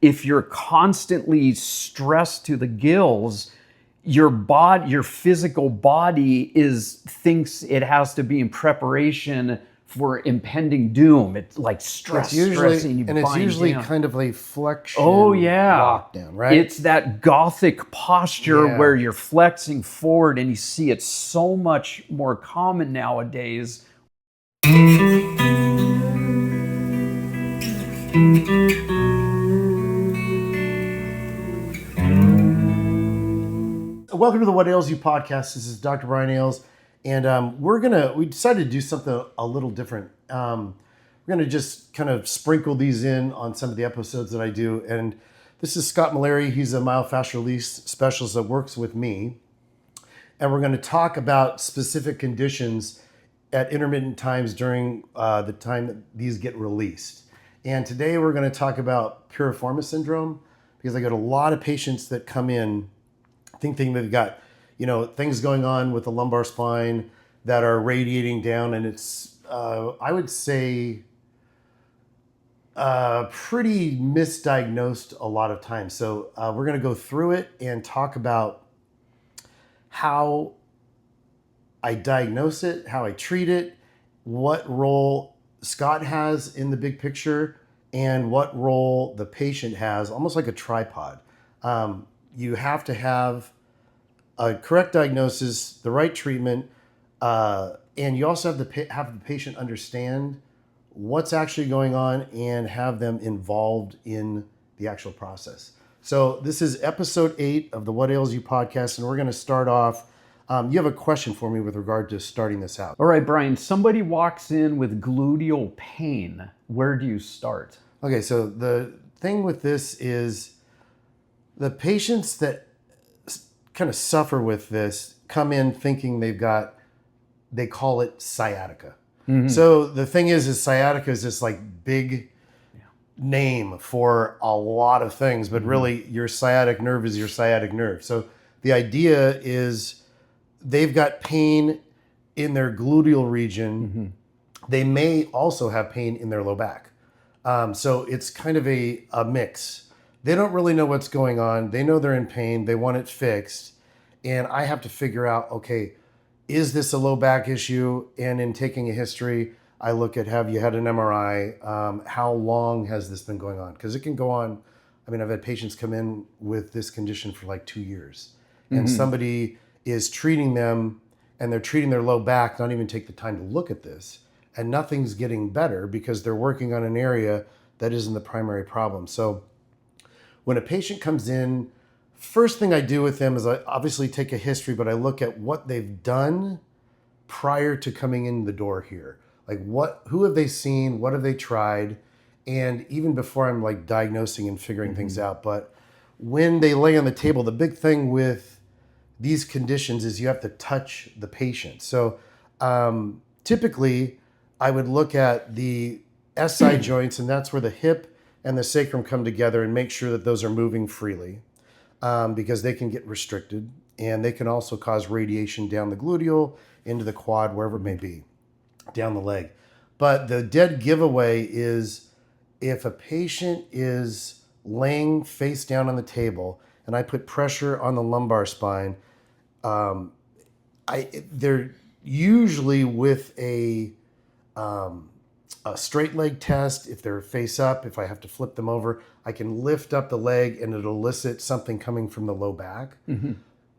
if you're constantly stressed to the gills, your physical body thinks it has to be in preparation for impending doom. It's like stressing you. And it's usually kind of a flexion lockdown, right? It's that Gothic posture where you're flexing forward, and you see it's so much more common nowadays. Welcome to the What Ails You podcast. This is Dr. Brian Ailes, and we decided to do something a little different. We're gonna just kind of sprinkle these in on some of the episodes that I do. And this is Scott Mulleary. He's a myofascial specialist that works with me, and we're going to talk about specific conditions at intermittent times during the time that these get released. And today we're going to talk about piriformis syndrome, because I get a lot of patients that come in thinking they've got, things going on with the lumbar spine that are radiating down, and it's, I would say, pretty misdiagnosed a lot of times. So we're going to go through it and talk about how I diagnose it, how I treat it, what role Scott has in the big picture, and what role the patient has, almost like a tripod. You have to have a correct diagnosis, the right treatment, and you also have to have the patient understand what's actually going on and have them involved in the actual process. So this is episode 8 of the What Ails You podcast, and we're going to start off. You have a question for me with regard to starting this out. All right, Brian, somebody walks in with gluteal pain. Where do you start? Okay, so the thing with this is the patients that kind of suffer with this come in thinking they call it sciatica. Mm-hmm. So the thing is sciatica is this like big name for a lot of things, but really your sciatic nerve is your sciatic nerve. So the idea is they've got pain in their gluteal region. Mm-hmm. They may also have pain in their low back. So it's kind of a mix. They don't really know what's going on. They know they're in pain. They want it fixed. And I have to figure out, okay, is this a low back issue? And in taking a history, I look at, have you had an MRI? How long has this been going on? Because it can go on. I mean, I've had patients come in with this condition for like 2 years. And somebody is treating them, and they're treating their low back, not even take the time to look at this. And nothing's getting better because they're working on an area that isn't the primary problem. So when a patient comes in, first thing I do with them is I obviously take a history, but I look at what they've done prior to coming in the door here. Like who have they seen? What have they tried? And even before I'm like diagnosing and figuring things out. But when they lay on the table, the big thing with these conditions is you have to touch the patient. So typically I would look at the SI joints, and that's where the hip and the sacrum come together, and make sure that those are moving freely, because they can get restricted, and they can also cause radiation down the gluteal, into the quad, wherever it may be, down the leg. But the dead giveaway is if a patient is laying face down on the table and I put pressure on the lumbar spine, they're usually with a straight leg test. If they're face up, if I have to flip them over, I can lift up the leg and it'll elicit something coming from the low back. Mm-hmm.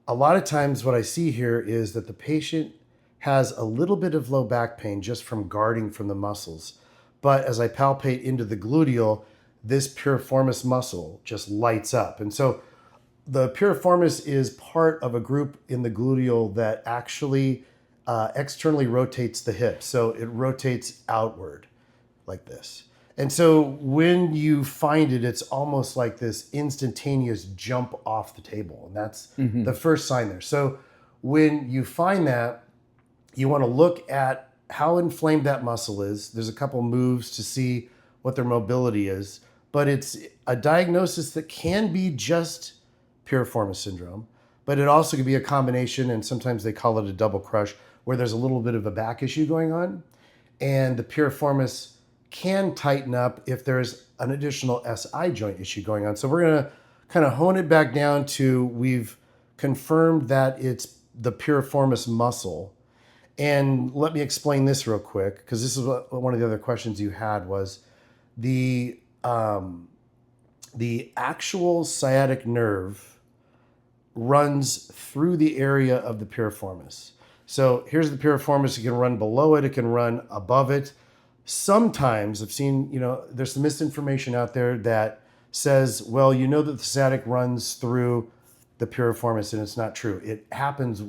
A lot of times what I see here is that the patient has a little bit of low back pain just from guarding from the muscles. But as I palpate into the gluteal, this piriformis muscle just lights up. And so the piriformis is part of a group in the gluteal that actually externally rotates the hip. So it rotates outward like this. And so when you find it, it's almost like this instantaneous jump off the table. And that's the first sign there. So when you find that, you want to look at how inflamed that muscle is. There's a couple moves to see what their mobility is, but it's a diagnosis that can be just piriformis syndrome, but it also could be a combination, and sometimes they call it a double crush, where there's a little bit of a back issue going on, and the piriformis can tighten up if there's an additional SI joint issue going on. So we're going to kind of hone it back down to, we've confirmed that it's the piriformis muscle. And let me explain this real quick, because this is one of the other questions you had was the actual sciatic nerve runs through the area of the piriformis. So here's the piriformis. It can run below it. It can run above it. Sometimes I've seen, there's some misinformation out there that says, well, that the sciatic runs through the piriformis, and it's not true. It happens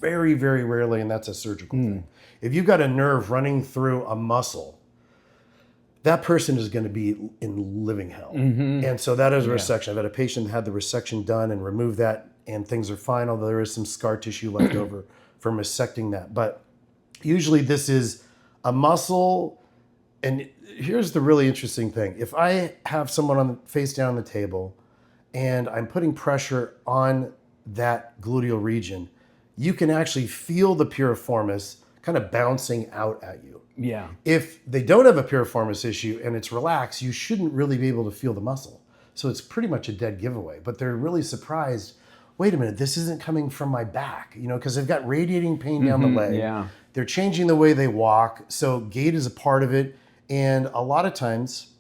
very, very rarely, and that's a surgical thing. If you've got a nerve running through a muscle, that person is going to be in living hell. And so that is a resection. I've had a patient that had the resection done and removed that, and things are fine, although there is some scar tissue left over from resecting that. But usually this is a muscle. And here's the really interesting thing. If I have someone face down on the table and I'm putting pressure on that gluteal region, you can actually feel the piriformis kind of bouncing out at you. Yeah. If they don't have a piriformis issue and it's relaxed, you shouldn't really be able to feel the muscle. So it's pretty much a dead giveaway. But they're really surprised, wait a minute, this isn't coming from my back, because they've got radiating pain down the leg. Yeah. They're changing the way they walk. So gait is a part of it. And a lot of times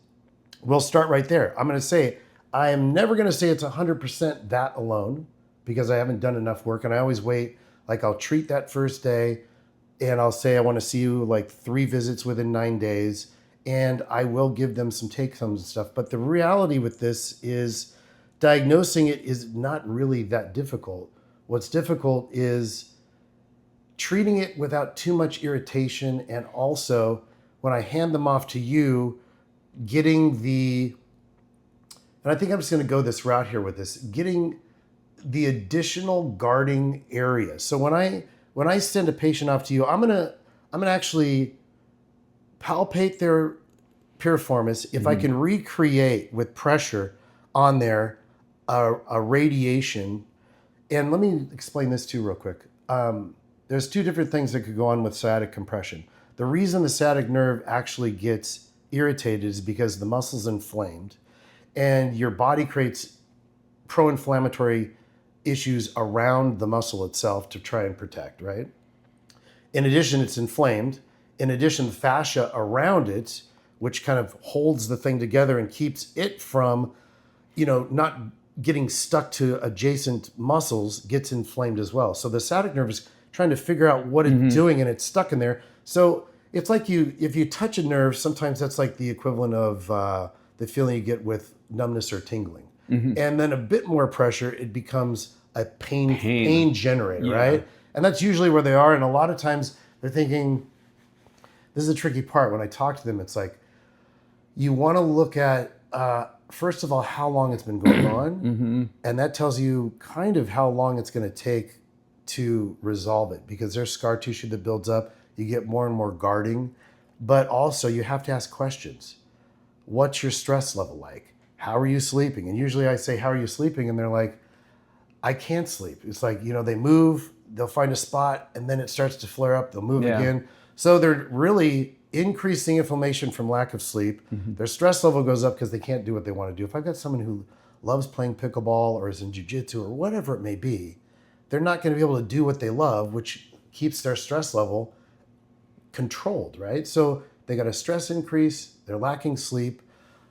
we'll start right there. I'm going to say, I am never going to say it's 100% that alone, because I haven't done enough work. And I always wait, like I'll treat that first day and I'll say, I want to see you like 3 visits within 9 days. And I will give them some take-homes and stuff. But the reality with this is diagnosing it is not really that difficult. What's difficult is treating it without too much irritation, and also when I hand them off to you, getting and I think I'm just going to go this route here with this, getting the additional guarding area. So when I send a patient off to you, I'm gonna actually palpate their piriformis. If I can recreate with pressure on there a radiation, and let me explain this too real quick. There's 2 different things that could go on with sciatic compression. The reason the sciatic nerve actually gets irritated is because the muscle's inflamed, and your body creates pro-inflammatory issues around the muscle itself to try and protect, right? In addition, it's inflamed. In addition, the fascia around it, which kind of holds the thing together and keeps it from, not getting stuck to adjacent muscles, gets inflamed as well. So the sciatic nerve is trying to figure out what it's doing, and it's stuck in there. So it's like if you touch a nerve, sometimes that's like the equivalent of the feeling you get with numbness or tingling. And then a bit more pressure, it becomes a pain generator, right? And that's usually where they are. And a lot of times they're thinking, this is a tricky part. When I talk to them, it's like, you want to look at, first of all, how long it's been going on. And that tells you kind of how long it's going to take to resolve it, because there's scar tissue that builds up. You get more and more guarding. But also you have to ask questions. What's your stress level like? How are you sleeping? And usually I say, how are you sleeping? And they're like, I can't sleep. It's like, they move, they'll find a spot, and then it starts to flare up. They'll move again. So they're really increasing inflammation from lack of sleep. Their stress level goes up because they can't do what they want to do. If I've got someone who loves playing pickleball or is in jiu-jitsu or whatever it may be, they're not going to be able to do what they love, which keeps their stress level controlled, right? So they got a stress increase, they're lacking sleep.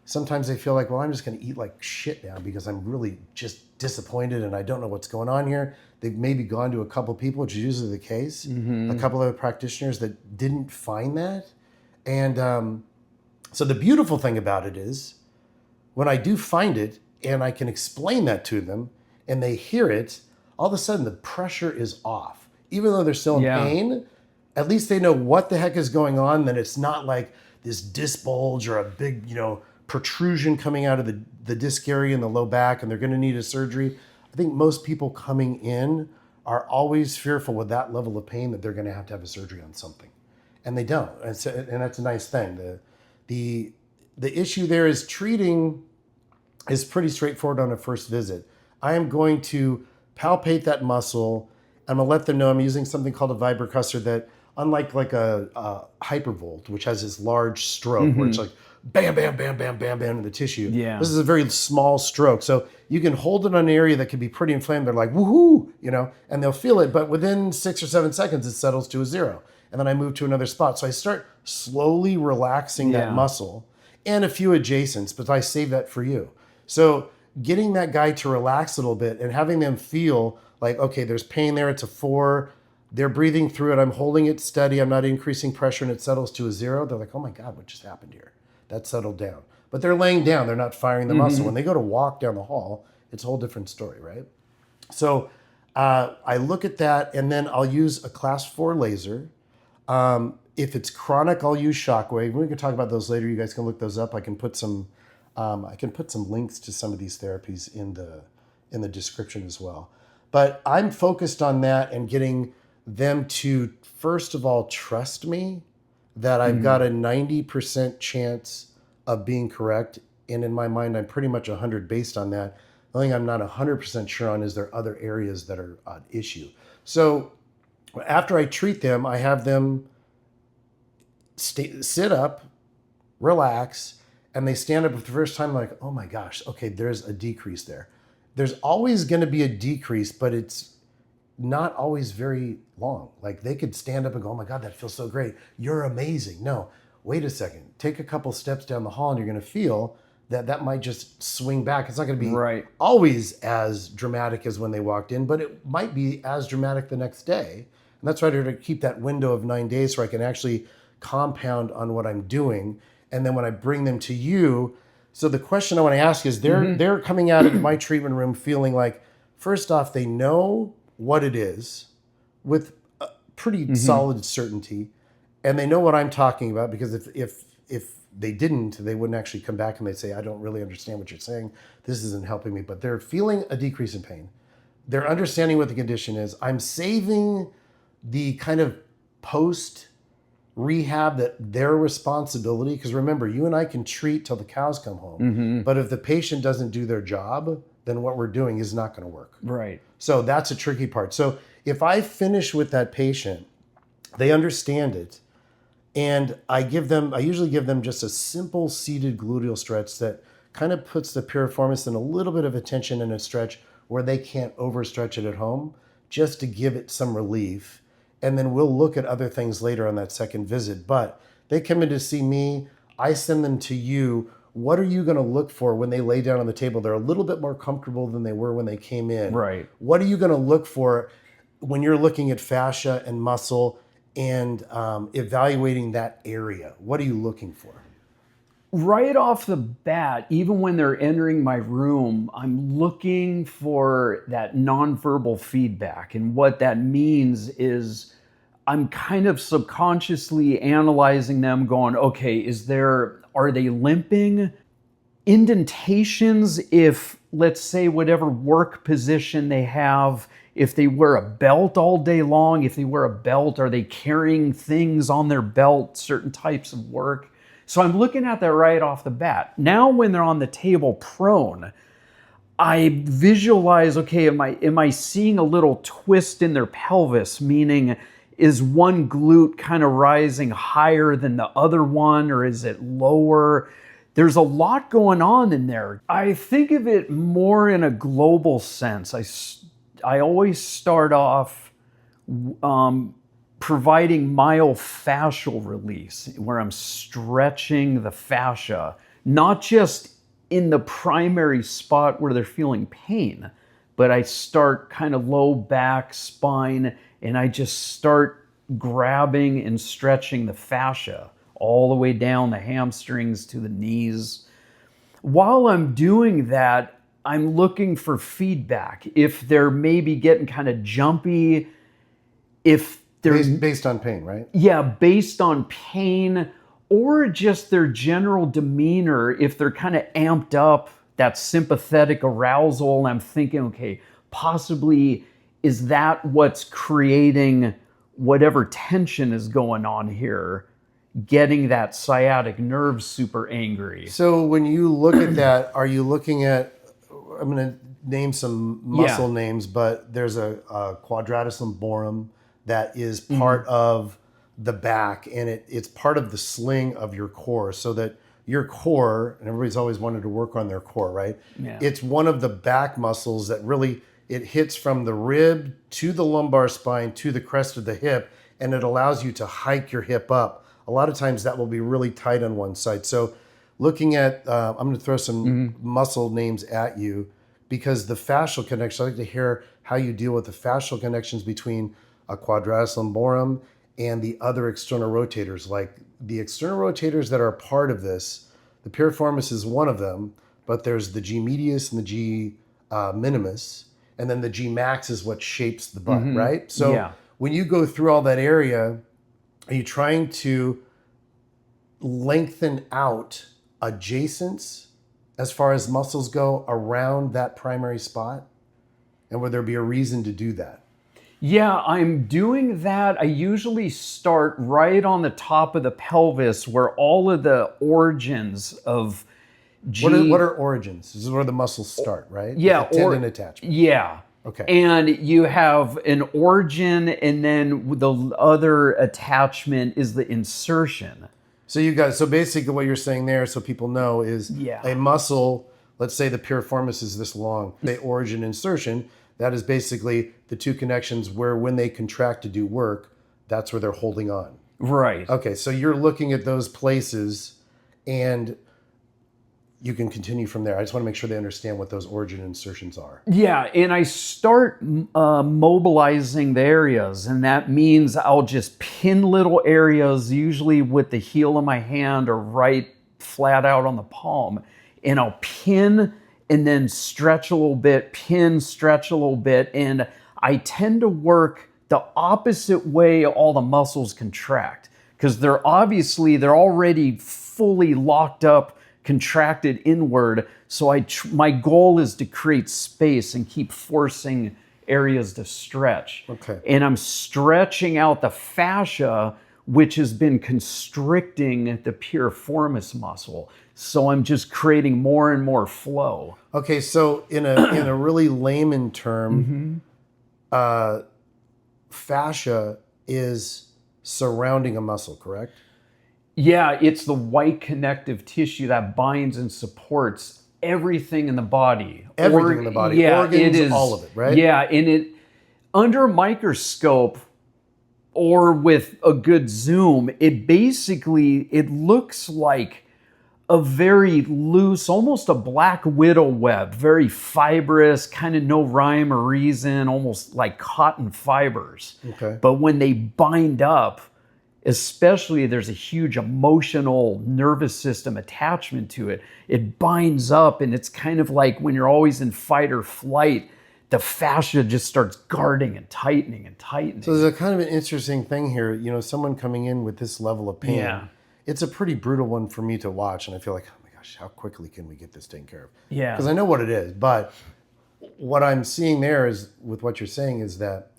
Sometimes they feel like, well, I'm just going to eat like shit now because I'm really just disappointed and I don't know what's going on here. They've maybe gone to a couple people, which is usually the case, a couple other practitioners that didn't find that. And so the beautiful thing about it is when I do find it and I can explain that to them and they hear it, all of a sudden the pressure is off. Even though they're still in pain, at least they know what the heck is going on. Then it's not like this disc bulge or a big, protrusion coming out of the disc area in the low back, and they're going to need a surgery. I think most people coming in are always fearful with that level of pain that they're going to have a surgery on something, and they don't. And that's a nice thing. The issue there is treating is pretty straightforward on a first visit. I am going to palpate that muscle. I'm going to let them know I'm using something called a vibrocussor that, unlike like a hypervolt, which has this large stroke where it's like bam, bam, bam, bam, bam, bam in the tissue. Yeah. This is a very small stroke. So you can hold it on an area that can be pretty inflamed. They're like, woohoo, and they'll feel it. But within 6 or 7 seconds, it settles to a 0. And then I move to another spot. So I start slowly relaxing that muscle and a few adjacents, but I save that for you. So getting that guy to relax a little bit and having them feel like, okay, there's pain there, it's a 4, they're breathing through it, I'm holding it steady, I'm not increasing pressure, and it settles to a 0. They're like, oh my God, what just happened here? That settled down. But they're laying down, they're not firing the muscle. When they go to walk down the hall, it's a whole different story, right? So I look at that, and then I'll use a class 4 laser. If it's chronic, I'll use shockwave. We can talk about those later. You guys can look those up. I can put some links to some of these therapies in the description as well. But I'm focused on that and getting them to, first of all, trust me that I've got a 90% chance of being correct. And in my mind, I'm pretty much 100 based on that. The only thing I'm not 100% sure on is there other areas that are an issue. So after I treat them, I have them sit up, relax, and they stand up for the first time like, oh my gosh, okay, there's a decrease there. There's always going to be a decrease, but it's not always very long. Like they could stand up and go, oh my God, that feels so great. You're amazing. No, wait a second. Take a couple steps down the hall and you're going to feel that might just swing back. It's not going to be always as dramatic as when they walked in, but it might be as dramatic the next day. And that's why I try to keep that window of 9 days so I can actually compound on what I'm doing. And then when I bring them to you, so the question I want to ask is they're coming out of my treatment room feeling like, first off, they know what it is with a pretty solid certainty. And they know what I'm talking about, because if they didn't, they wouldn't actually come back and they'd say, I don't really understand what you're saying. This isn't helping me. But they're feeling a decrease in pain. They're understanding what the condition is. I'm saving the kind of post rehab that their responsibility, because remember, you and I can treat till the cows come home, but if the patient doesn't do their job, then what we're doing is not going to work. Right. So that's a tricky part. So if I finish with that patient, they understand it, and I usually give them just a simple seated gluteal stretch that kind of puts the piriformis in a little bit of a tension and a stretch where they can't overstretch it at home, just to give it some relief. And then we'll look at other things later on that second visit. But they come in to see me, I send them to you. What are you going to look for when they lay down on the table? They're a little bit more comfortable than they were when they came in. Right. What are you going to look for when you're looking at fascia and muscle and evaluating that area? What are you looking for? Right off the bat, even when they're entering my room, I'm looking for that nonverbal feedback. And what that means is I'm kind of subconsciously analyzing them, going, okay, are they limping? Indentations, if, let's say, whatever work position they have, if they wear a belt all day long, if they wear a belt, are they carrying things on their belt, certain types of work? So I'm looking at that right off the bat. Now when they're on the table prone, I visualize, okay, am I seeing a little twist in their pelvis? Meaning, is one glute kind of rising higher than the other one, or is it lower? There's a lot going on in there. I think of it more in a global sense. I always start off providing myofascial release, where I'm stretching the fascia, not just in the primary spot where they're feeling pain, but I start kind of low back, spine, and I just start grabbing and stretching the fascia all the way down the hamstrings to the knees. While I'm doing that, I'm looking for feedback. If they're maybe getting kind of jumpy, if they're based on pain, right? Yeah, based on pain, or just their general demeanor. If they're kind of amped up, that sympathetic arousal, I'm thinking, okay, possibly is that what's creating whatever tension is going on here, getting that sciatic nerve super angry. So when you look at that, are you looking at, I'm going to name some muscle names, but there's a quadratus lumborum that is part of the back, and it's part of the sling of your core, so that your core, and everybody's always wanted to work on their core, right? Yeah. It's one of the back muscles that really, it hits from the rib to the lumbar spine to the crest of the hip, and it allows you to hike your hip up. A lot of times that will be really tight on one side. So looking at, I'm going to throw some muscle names at you, because the fascial connection, I like to hear how you deal with the fascial connections between a quadratus lumborum and the other external rotators. Like the external rotators that are part of this, the piriformis is one of them, but there's the G medius and the G minimus, and then the G max is what shapes the butt, right? So when you go through all that area, are you trying to lengthen out adjacents as far as muscles go around that primary spot? And would there be a reason to do that? Yeah, I'm doing that. I usually start right on the top of the pelvis where all of the origins of G... What are origins? This is where the muscles start, right? Yeah. With the tendon attachment. Yeah. Okay. And you have an origin, and then the other attachment is the insertion. So basically what you're saying there, so people know, is a muscle, let's say the piriformis is this long, the origin insertion, that is basically the two connections where when they contract to do work, that's where they're holding on. Right. Okay, so you're looking at those places, and you can continue from there. I just want to make sure they understand what those origin insertions are. Yeah, and I start mobilizing the areas, and that means I'll just pin little areas, usually with the heel of my hand or right flat out on the palm, and I'll pin and then stretch a little bit, pin, stretch a little bit, and I tend to work the opposite way all the muscles contract, because they're already fully locked up, contracted inward. So my goal is to create space and keep forcing areas to stretch. Okay. And I'm stretching out the fascia, which has been constricting the piriformis muscle. So I'm just creating more and more flow. Okay, so in a really layman term, fascia is surrounding a muscle, correct? Yeah, it's the white connective tissue that binds and supports everything in the body. Everything in the body. Yeah, Organs, it is, all of it, right? Yeah, and it under a microscope or with a good zoom, it looks like a very loose, almost a black widow web, very fibrous, kind of no rhyme or reason, almost like cotton fibers. Okay. But when they bind up, especially there's a huge emotional nervous system attachment to it. It binds up, and it's kind of like when you're always in fight or flight, the fascia just starts guarding and tightening and tightening. So there's a kind of an interesting thing here. You know, someone coming in with this level of pain, it's a pretty brutal one for me to watch, and I feel like, oh my gosh, how quickly can we get this taken care of? Yeah. Because I know what it is, but what I'm seeing there is, with what you're saying, is that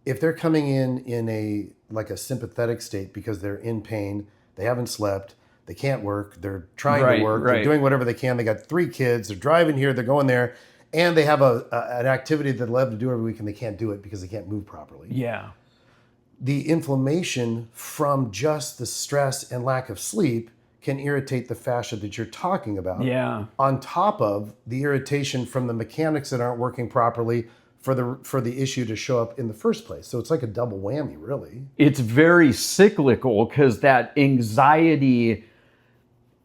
if they're coming in a sympathetic state because they're in pain, they haven't slept, they can't work, they're trying to work, they're doing whatever they can, they got 3 kids, they're driving here, they're going there, and they have an activity that they love to do every week, and they can't do it because they can't move properly. Yeah. The inflammation from just the stress and lack of sleep can irritate the fascia that you're talking about. Yeah. On top of the irritation from the mechanics that aren't working properly for the issue to show up in the first place. So it's like a double whammy, really. It's very cyclical, because that anxiety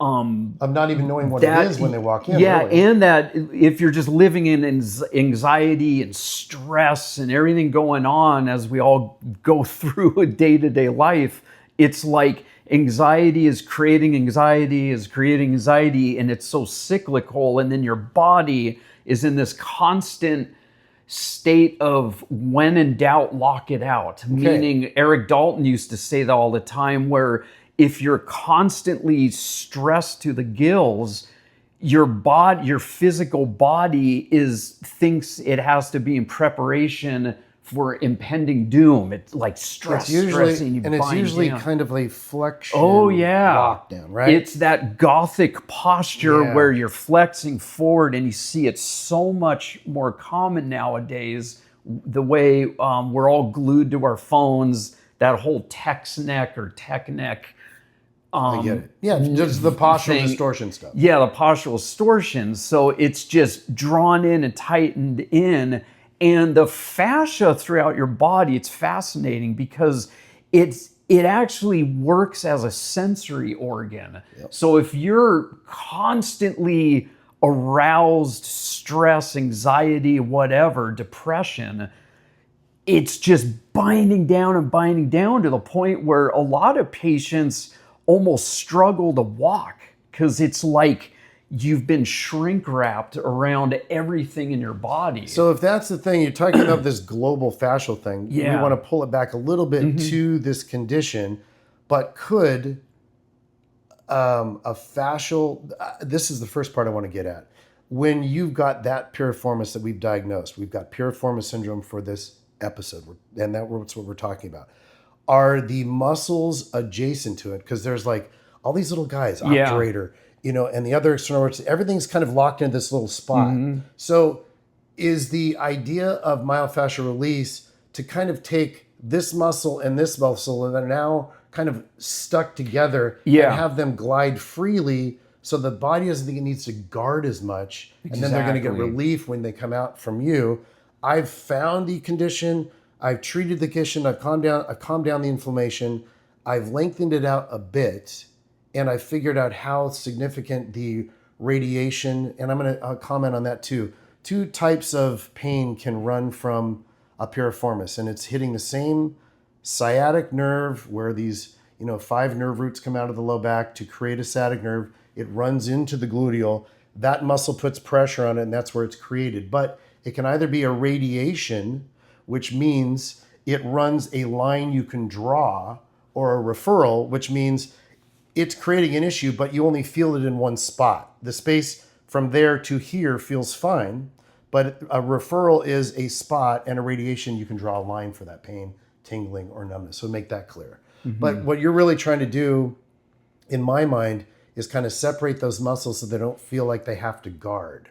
of not even knowing what it is when they walk in. Yeah, really. and that if you're just living in anxiety and stress and everything going on as we all go through a day-to-day life, it's like anxiety is creating anxiety, and it's so cyclical, and then your body is in this constant state of when in doubt, lock it out. Okay. Meaning Eric Dalton used to say that all the time, where if you're constantly stressed to the gills, your physical body thinks it has to be in preparation for impending doom. It's like stressing you. And it's usually down. kind of a flexion lockdown, right? It's that Gothic posture where you're flexing forward, and you see it's so much more common nowadays, the way we're all glued to our phones, that whole text neck or tech neck I get it. Yeah, just the postural distortion stuff. Yeah, the postural distortion. So it's just drawn in and tightened in. And the fascia throughout your body, it's fascinating because it actually works as a sensory organ. Yep. So if you're constantly aroused, stress, anxiety, whatever, depression, it's just binding down to the point where a lot of patients almost struggle to walk because it's like you've been shrink wrapped around everything in your body. So if that's the thing, you're talking about this global fascial thing. Yeah. We want to pull it back a little bit to this condition, but could a fascial, this is the first part I want to get at. When you've got that piriformis that we've diagnosed, we've got piriformis syndrome for this episode, and that's what we're talking about. Are the muscles adjacent to it? Because there's like all these little guys, obturator, and the other external, everything's kind of locked into this little spot. So is the idea of myofascial release to kind of take this muscle and this muscle and they're now kind of stuck together and have them glide freely so the body doesn't think it needs to guard as much, and then they're going to get relief when they come out from you. I've found the condition, I've treated the condition, I've calmed down the inflammation, I've lengthened it out a bit, and I figured out how significant the radiation, and I'm going to comment on that too. 2 types of pain can run from a piriformis, and it's hitting the same sciatic nerve where these 5 nerve roots come out of the low back to create a sciatic nerve. It runs into the gluteal. That muscle puts pressure on it, and that's where it's created. But it can either be a radiation, which means it runs a line you can draw, or a referral, which means it's creating an issue, but you only feel it in one spot. The space from there to here feels fine, but a referral is a spot, and a radiation, you can draw a line for that pain, tingling, or numbness. So make that clear. But what you're really trying to do, in my mind, is kind of separate those muscles so they don't feel like they have to guard.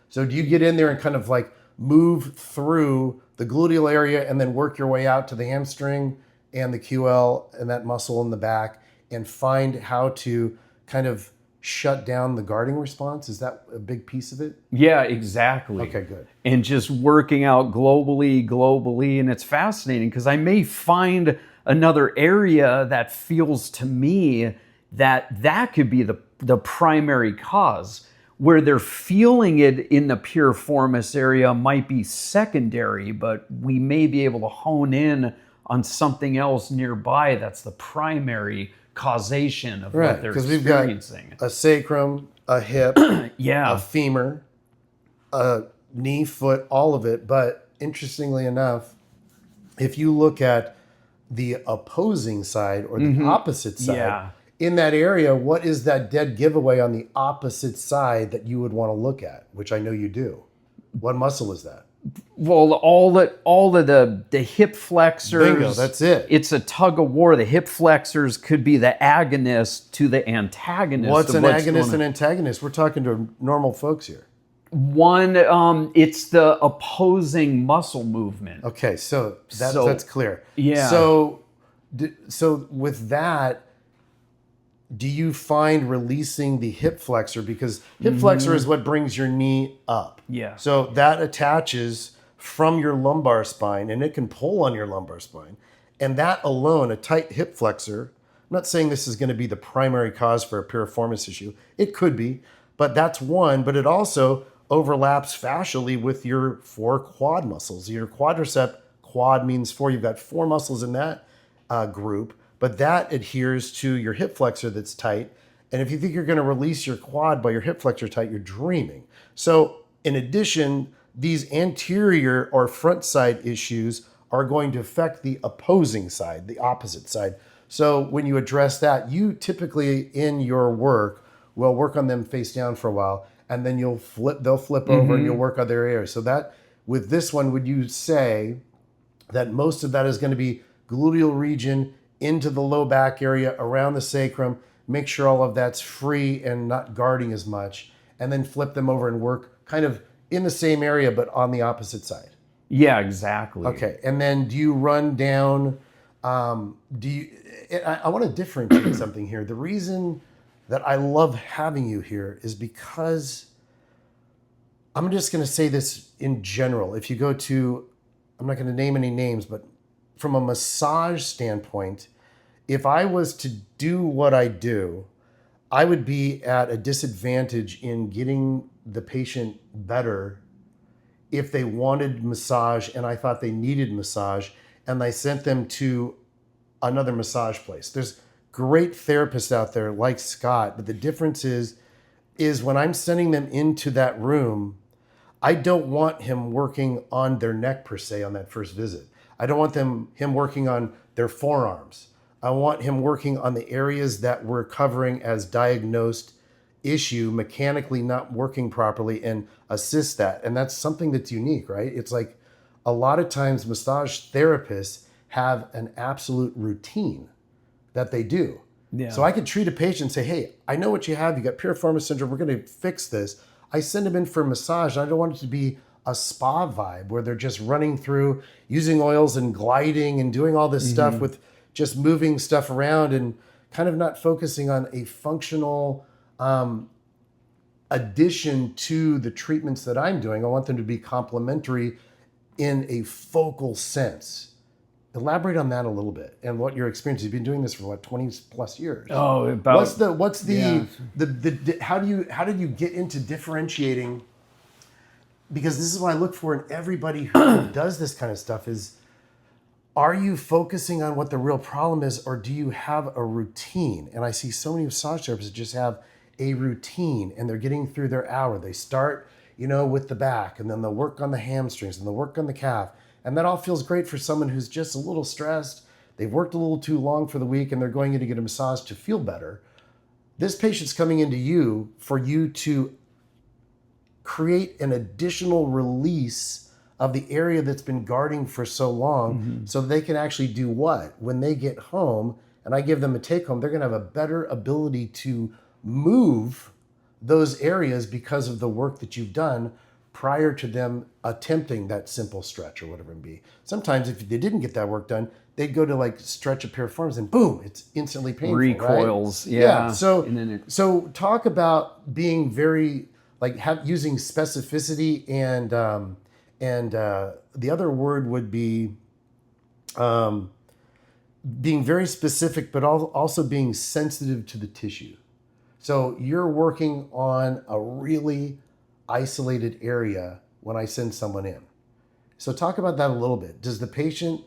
So do you get in there and kind of like move through the gluteal area and then work your way out to the hamstring and the QL and that muscle in the back and find how to kind of shut down the guarding response? Is that a big piece of it? Yeah, exactly. Okay, good. And just working out globally, and it's fascinating because I may find another area that feels to me that could be the primary cause. Where they're feeling it in the piriformis area might be secondary, but we may be able to hone in on something else nearby that's the primary causation of what they're experiencing. We've got a sacrum, a hip, a femur, a knee, foot, all of it. But interestingly enough, if you look at the opposing side or the opposite side, in that area, what is that dead giveaway on the opposite side that you would want to look at, which I know you do? What muscle is that? Well, all of the hip flexors. Bingo, that's it. It's a tug of war. The hip flexors could be the agonist to the antagonist. What's an agonist and antagonist? We're talking to normal folks here. One, it's the opposing muscle movement. Okay, so that's clear. Yeah. So with that, do you find releasing the hip flexor, because hip flexor is what brings your knee up. Yeah. So that attaches from your lumbar spine, and it can pull on your lumbar spine. And that alone, a tight hip flexor, I'm not saying this is going to be the primary cause for a piriformis issue. It could be, but that's one. But it also overlaps fascially with your 4 quad muscles. Your quadricep, quad means 4. You've got 4 muscles in that group. But that adheres to your hip flexor that's tight. And if you think you're going to release your quad by your hip flexor tight, you're dreaming. So in addition, these anterior or front side issues are going to affect the opposing side, the opposite side. So when you address that, you typically in your work will work on them face down for a while, and then they'll flip over and you'll work other areas. So that with this one, would you say that most of that is going to be gluteal region into the low back area, around the sacrum, make sure all of that's free and not guarding as much, and then flip them over and work kind of in the same area, but on the opposite side? Yeah, exactly. Okay, and then do you run down Do you? I want to differentiate something here. The reason that I love having you here is because I'm just going to say this in general. If you go to, I'm not going to name any names, but from a massage standpoint, if I was to do what I do, I would be at a disadvantage in getting the patient better if they wanted massage and I thought they needed massage and I sent them to another massage place. There's great therapists out there like Scott, but the difference is when I'm sending them into that room, I don't want him working on their neck per se on that first visit. I don't want him working on their forearms. I want him working on the areas that we're covering as diagnosed issue mechanically not working properly and assist that. And that's something that's unique, right? It's like a lot of times massage therapists have an absolute routine that they do. Yeah. So I could treat a patient and say, hey, I know what you have. You got Piriformis syndrome. We're going to fix this. I send them in for massage. And I don't want it to be a spa vibe where they're just running through using oils and gliding and doing all this stuff with just moving stuff around and kind of not focusing on a functional addition to the treatments that I'm doing. I want them to be complementary in a focal sense. Elaborate on that a little bit and what your experience. You've been doing this for what, 20 plus years? Oh, about how did you get into differentiating? Because this is what I look for in everybody who does this kind of stuff is, are you focusing on what the real problem is, or do you have a routine? And I see so many massage therapists that just have a routine and they're getting through their hour. They start, with the back, and then they'll work on the hamstrings and they'll work on the calf. And that all feels great for someone who's just a little stressed. They've worked a little too long for the week and they're going in to get a massage to feel better. This patient's coming into you for you to create an additional release of the area that's been guarding for so long so they can actually do what? When they get home and I give them a take home, they're going to have a better ability to move those areas because of the work that you've done prior to them attempting that simple stretch or whatever it be. Sometimes if they didn't get that work done, they'd go to like stretch a Piriformis and boom, it's instantly painful. Recoils, right? yeah. So talk about being very using specificity and the other word would be being very specific, but also being sensitive to the tissue. So you're working on a really isolated area when I send someone in. So talk about that a little bit. Does the patient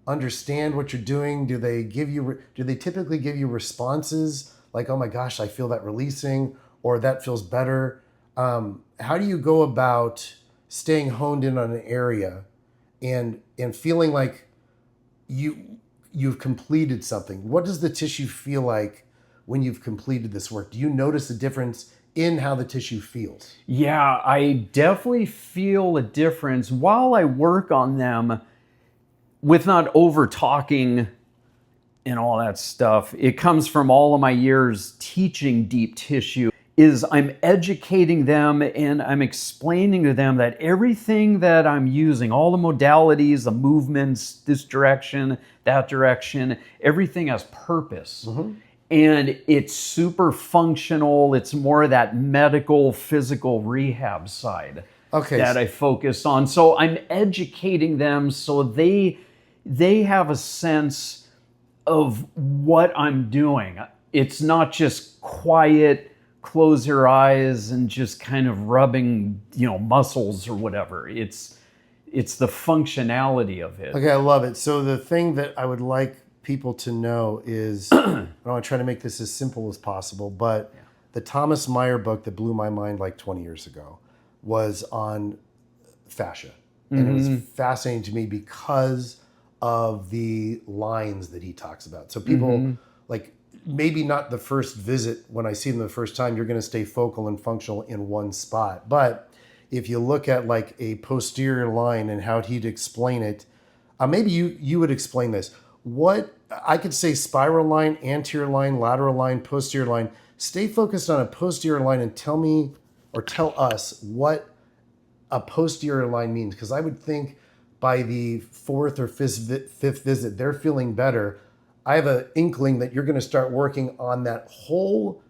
understand what you're doing? Do they typically give you responses like, oh my gosh, I feel that releasing, or that feels better? How do you go about staying honed in on an area and feeling like you've completed something? What does the tissue feel like when you've completed this work? Do you notice a difference in how the tissue feels? Yeah, I definitely feel a difference while I work on them with not over talking and all that stuff. It comes from all of my years teaching deep tissue. Is I'm educating them and I'm explaining to them that everything that I'm using, all the modalities, the movements, this direction, that direction, everything has purpose. And it's super functional. It's more of that medical, physical rehab side that I focus on. So I'm educating them so they have a sense of what I'm doing. It's not just quiet, close your eyes and just kind of rubbing, muscles or whatever. It's the functionality of it. Okay, I love it. So the thing that I would like people to know is, I want to try to make this as simple as possible, but the Thomas Meyer book that blew my mind like 20 years ago was on fascia. And it was fascinating to me because of the lines that he talks about. So people maybe not the first visit when I see them the first time, you're going to stay focal and functional in one spot. But if you look at like a posterior line and how he'd explain it, maybe you would explain this. What I could say: spiral line, anterior line, lateral line, posterior line. Stay focused on a posterior line and tell me or tell us what a posterior line means. Because I would think by the fourth or fifth visit, they're feeling better. I have an inkling that you're going to start working on that whole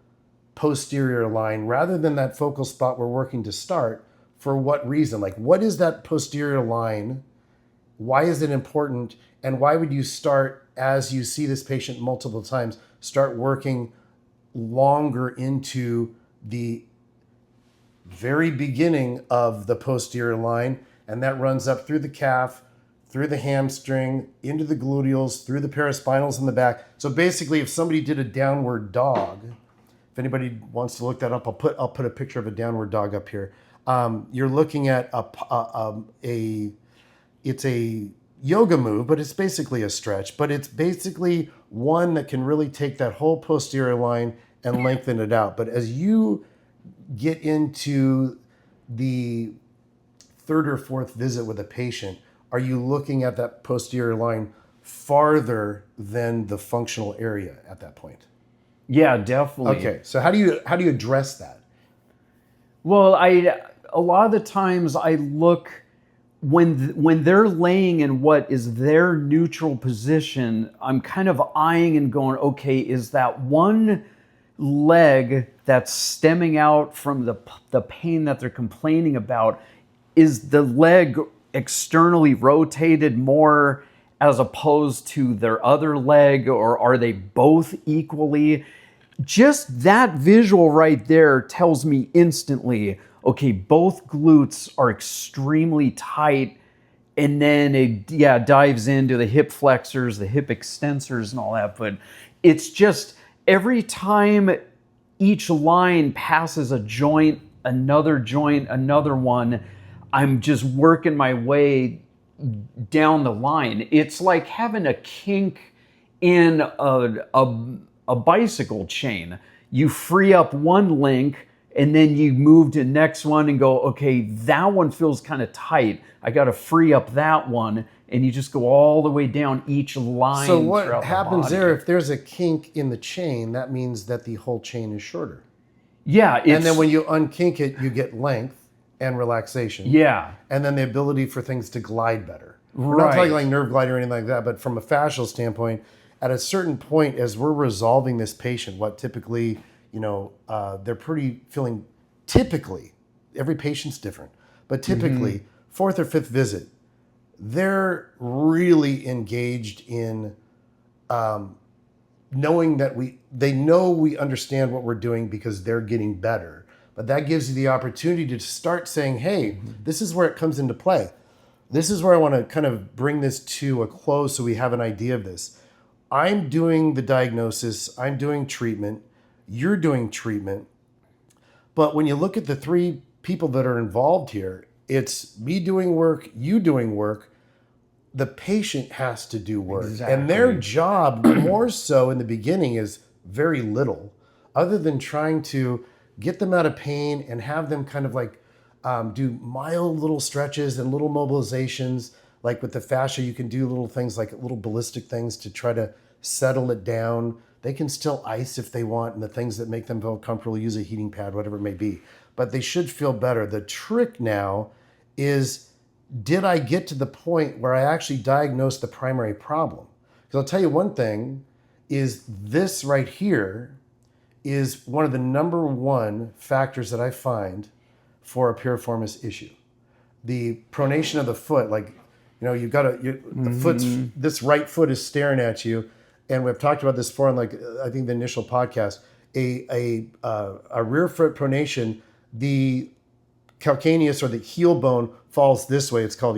posterior line rather than that focal spot we're working to start. For what reason? Like, what is that posterior line? Why is it important? And why would you start, as you see this patient multiple times, start working longer into the very beginning of the posterior line? And that runs up through the calf, through the hamstring, into the gluteals, through the paraspinals in the back. So basically, if somebody did a downward dog, if anybody wants to look that up, I'll put a picture of a downward dog up here. You're looking at it's a yoga move, but it's basically a stretch. But it's basically one that can really take that whole posterior line and lengthen it out. But as you get into the third or fourth visit with a patient, are you looking at that posterior line farther than the functional area at that point? Yeah, definitely. Okay, so how do you address that? Well, a lot of the times I look when they're laying in what is their neutral position, I'm kind of eyeing and going, okay, is that one leg that's stemming out from the pain that they're complaining about, is the leg externally rotated more as opposed to their other leg, or are they both equally? Just that visual right there tells me instantly, okay, both glutes are extremely tight, and then it dives into the hip flexors, the hip extensors and all that. But it's just every time each line passes a joint, another one, I'm just working my way down the line. It's like having a kink in a bicycle chain. You free up one link and then you move to the next one and go, okay, that one feels kind of tight. I got to free up that one. And you just go all the way down each line. So what happens there, if there's a kink in the chain, that means that the whole chain is shorter. Yeah. And then when you unkink it, you get length and relaxation. Yeah. And then the ability for things to glide better. We're Right. not talking like nerve gliding or anything like that, but from a fascial standpoint, at a certain point, as we're resolving this patient, what typically, they're feeling typically, every patient's different, but typically fourth or fifth visit, they're really engaged in knowing that they know we understand what we're doing because they're getting better. But that gives you the opportunity to start saying, hey, this is where it comes into play. This is where I want to kind of bring this to a close so we have an idea of this. I'm doing the diagnosis, I'm doing treatment, you're doing treatment. But when you look at the three people that are involved here, it's me doing work, you doing work. The patient has to do work. Exactly. And their job, more so in the beginning, is very little, other than trying to get them out of pain and have them kind of like do mild little stretches and little mobilizations. Like with the fascia, you can do little things like little ballistic things to try to settle it down. They can still ice if they want, and the things that make them feel comfortable, use a heating pad, whatever it may be. But they should feel better. The trick now is, did I get to the point where I actually diagnosed the primary problem? Because I'll tell you one thing, is this right here is one of the number one factors that I find for a piriformis issue. The pronation of the foot, like, you've got the foot's, this right foot is staring at you. And we've talked about this before on, like, I think the initial podcast, a rear foot pronation, the calcaneus or the heel bone falls this way. It's called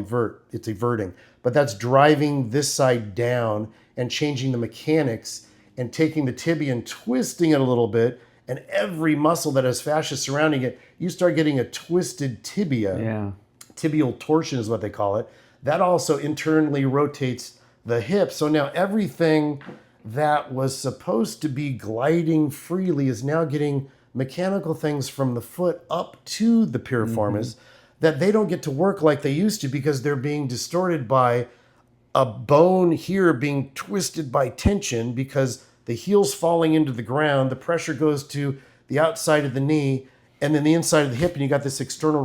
it's everting, but that's driving this side down and changing the mechanics and taking the tibia and twisting it a little bit. And every muscle that has fascia surrounding it, you start getting a twisted tibia. Yeah. Tibial torsion is what they call it. That also internally rotates the hip. So now everything that was supposed to be gliding freely is now getting mechanical things from the foot up to the piriformis that they don't get to work like they used to because they're being distorted by a bone here being twisted by tension because the heel's falling into the ground, the pressure goes to the outside of the knee and then the inside of the hip, and you got this internal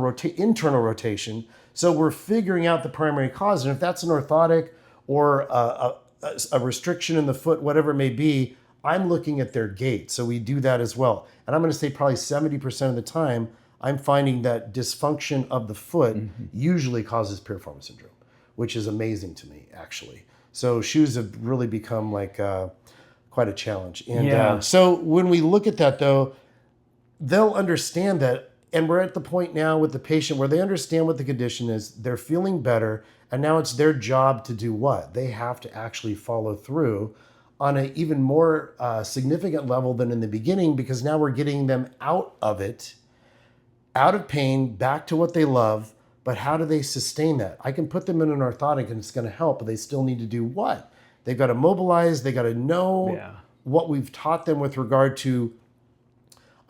rotation. So we're figuring out the primary cause. And if that's an orthotic or a restriction in the foot, whatever it may be, I'm looking at their gait. So we do that as well. And I'm going to say probably 70% of the time, I'm finding that dysfunction of the foot usually causes piriformis syndrome, which is amazing to me, actually. So shoes have really become like quite a challenge. And so when we look at that, though, they'll understand that. And we're at the point now with the patient where they understand what the condition is. They're feeling better. And now it's their job to do what? They have to actually follow through on an even more significant level than in the beginning, because now we're getting them out of it, out of pain, back to what they love. But how do they sustain that? I can put them in an orthotic and it's going to help, but they still need to do what? They've got to mobilize. They got to know what we've taught them with regard to.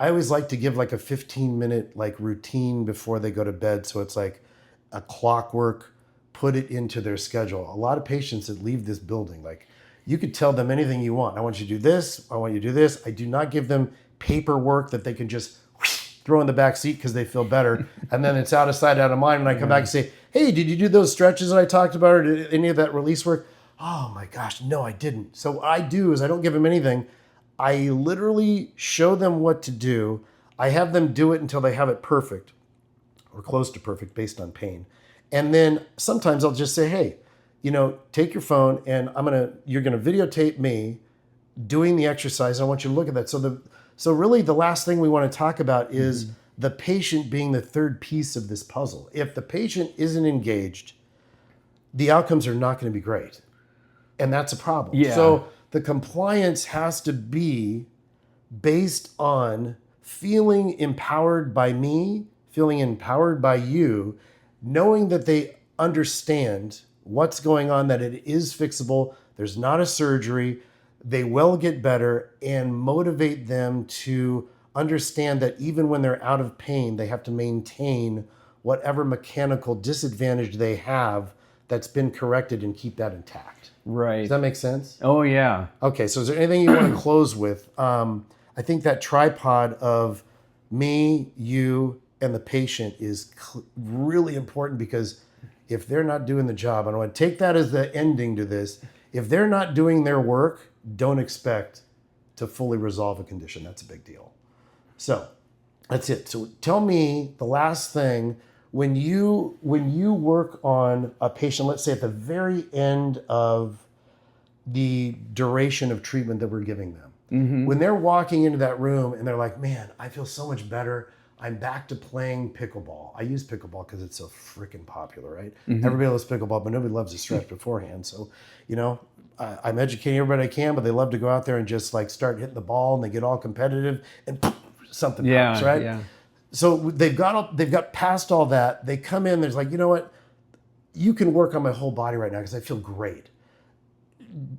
I always like to give like a 15-minute like routine before they go to bed. So it's like a clockwork, put it into their schedule. A lot of patients that leave this building, like you could tell them anything you want. I want you to do this. I want you to do this. I do not give them paperwork that they can just throw in the back seat because they feel better. And then it's out of sight, out of mind. When I come back and say, hey, did you do those stretches that I talked about, or did any of that release work? Oh my gosh, no, I didn't. So what I do is I don't give them anything. I literally show them what to do. I have them do it until they have it perfect or close to perfect based on pain. And then sometimes I'll just say, hey, take your phone and you're going to videotape me doing the exercise. I want you to look at that. So really the last thing we want to talk about is the patient being the third piece of this puzzle. If the patient isn't engaged, the outcomes are not going to be great. And that's a problem. Yeah. So the compliance has to be based on feeling empowered by me, feeling empowered by you, knowing that they understand what's going on, that it is fixable, there's not a surgery, they will get better, and motivate them to understand that even when they're out of pain, they have to maintain whatever mechanical disadvantage they have that's been corrected and keep that intact. Right. Does that make sense? Oh, yeah. Okay, so is there anything you want to close with? I think that tripod of me, you, and the patient is really important, because if they're not doing the job, and I want to take that as the ending to this, if they're not doing their work, don't expect to fully resolve a condition. That's a big deal. So that's it. So tell me the last thing, when you work on a patient, let's say at the very end of the duration of treatment that we're giving them, when they're walking into that room and they're like, man, I feel so much better. I'm back to playing pickleball. I use pickleball because it's so freaking popular, right? Everybody loves pickleball, but nobody loves to stretch beforehand. So, I'm educating everybody I can, but they love to go out there and just like start hitting the ball, and they get all competitive and something pops, right? Yeah. So they've got past all that. They come in, there's like, you know what? You can work on my whole body right now because I feel great.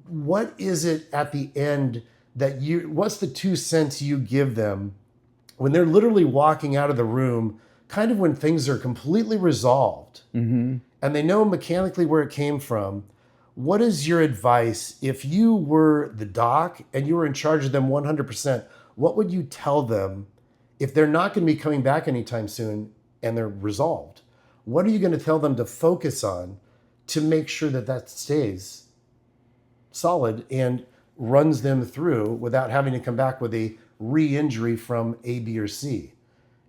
What is it at the end what's the 2 cents you give them when they're literally walking out of the room, kind of when things are completely resolved and they know mechanically where it came from? What is your advice if you were the doc and you were in charge of them 100%? What would you tell them if they're not going to be coming back anytime soon and they're resolved? What are you going to tell them to focus on to make sure that stays solid and runs them through without having to come back with a re-injury from A, B, or C?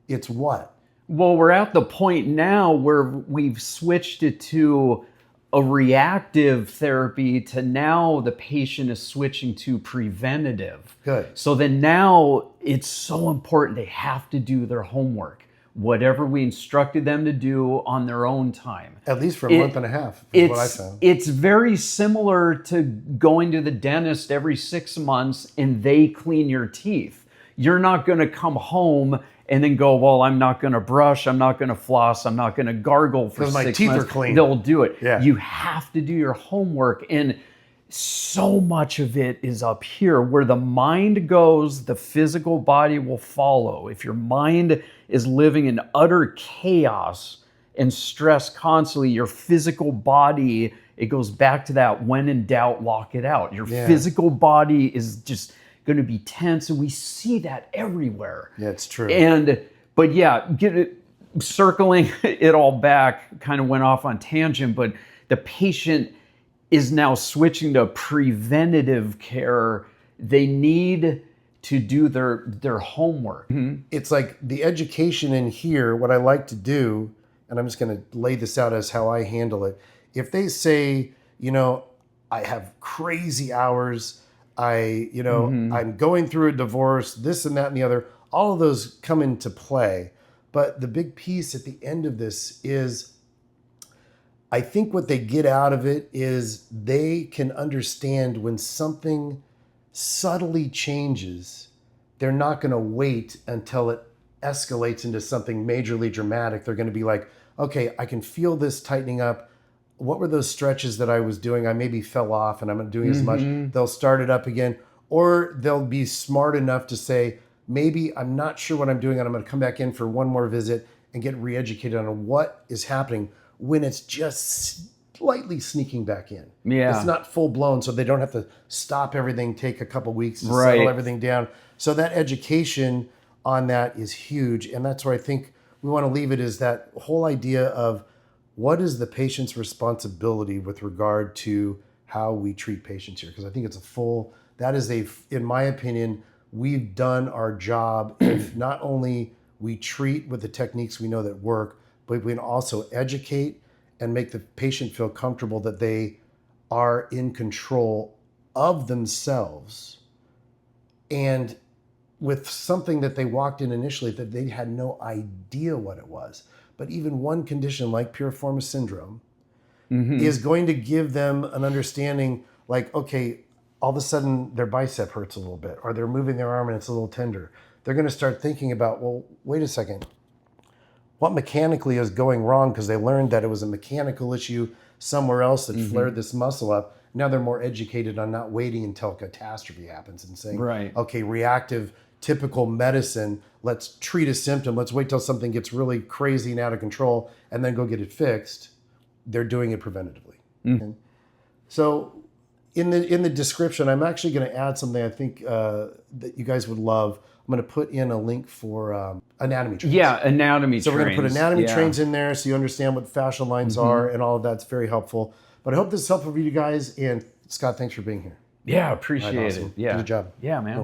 It's what? Well, we're at the point now where we've switched it to a reactive therapy to now the patient is switching to preventative. Good. So then now it's so important they have to do their homework, whatever we instructed them to do on their own time. At least for a month and a half is what I found. It's very similar to going to the dentist every 6 months and they clean your teeth. You're not going to come home and then go, well, I'm not going to brush, I'm not going to floss, I'm not going to gargle for 6 months. Because my teeth are clean. They'll do it. Yeah. You have to do your homework. And so much of it is up here. Where the mind goes, the physical body will follow. If your mind is living in utter chaos and stress constantly, your physical body, it goes back to that when in doubt, lock it out. Your physical body is just going to be tense, and we see that everywhere. Yeah, it's true. But circling it all back, kind of went off on tangent, but the patient is now switching to preventative care. They need to do their homework. It's like the education in here, what I like to do, and I'm just going to lay this out as how I handle it. If they say, I have crazy hours, I'm going through a divorce, this and that and the other, all of those come into play. But the big piece at the end of this is, I think what they get out of it is they can understand when something subtly changes, they're not going to wait until it escalates into something majorly dramatic. They're going to be like, okay, I can feel this tightening up. What were those stretches that I was doing? I maybe fell off and I'm not doing as much. They'll start it up again. Or they'll be smart enough to say, maybe I'm not sure what I'm doing and I'm going to come back in for one more visit and get re-educated on what is happening when it's just slightly sneaking back in. Yeah. It's not full blown, so they don't have to stop everything, take a couple weeks to Right. settle everything down. So that education on that is huge. And that's where I think we want to leave it, is that whole idea of what is the patient's responsibility with regard to how we treat patients here? Because I think it's in my opinion, we've done our job if not only we treat with the techniques we know that work, but we can also educate and make the patient feel comfortable that they are in control of themselves. And with something that they walked in initially that they had no idea what it was. But even one condition like piriformis syndrome is going to give them an understanding like, okay, all of a sudden their bicep hurts a little bit, or they're moving their arm and it's a little tender. They're going to start thinking about, well, wait a second, what mechanically is going wrong? Because they learned that it was a mechanical issue somewhere else that flared this muscle up. Now they're more educated on not waiting until a catastrophe happens and saying, Right. okay, reactive, typical medicine, let's treat a symptom. Let's wait till something gets really crazy and out of control and then go get it fixed. They're doing it preventatively. Okay? So in the description, I'm actually going to add something I think that you guys would love. I'm going to put in a link for anatomy trains. Yeah, anatomy trains. So we're going to put anatomy trains in there so you understand what fascial lines are and all of that's very helpful. But I hope this is helpful for you guys. And Scott, thanks for being here. Yeah, appreciate All right, awesome. it. Yeah. Good job. Yeah, man.